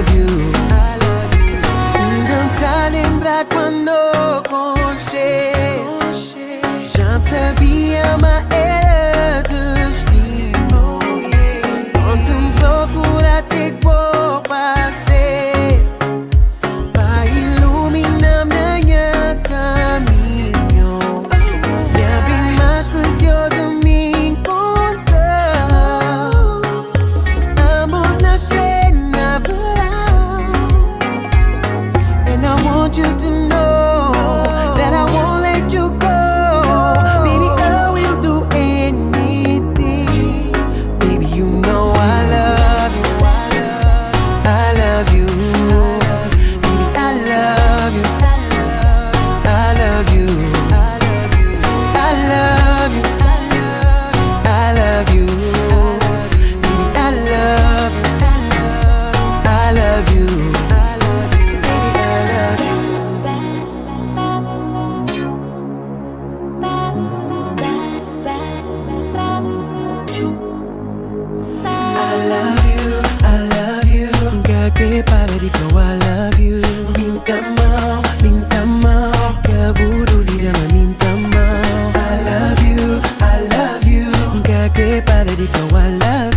love you. Não tá lembrar quando conchei. Já sabia, mas era destino. Ontem procura te por passei pra iluminar minha caminho. Minha bem mais preciosa me encontrou. Amor nasce na verão. And I want you to know that I won't let you go. Baby, I will do anything. Baby, you know I love you. I love you. Baby, I love you. I love you. I love you. I love you. Baby, I love you. I love you. I love you. Gagawin para di flow, I love you. Minta mau, kaburu vida ma minta mau. I love you. Gagawin para di flow, I love you.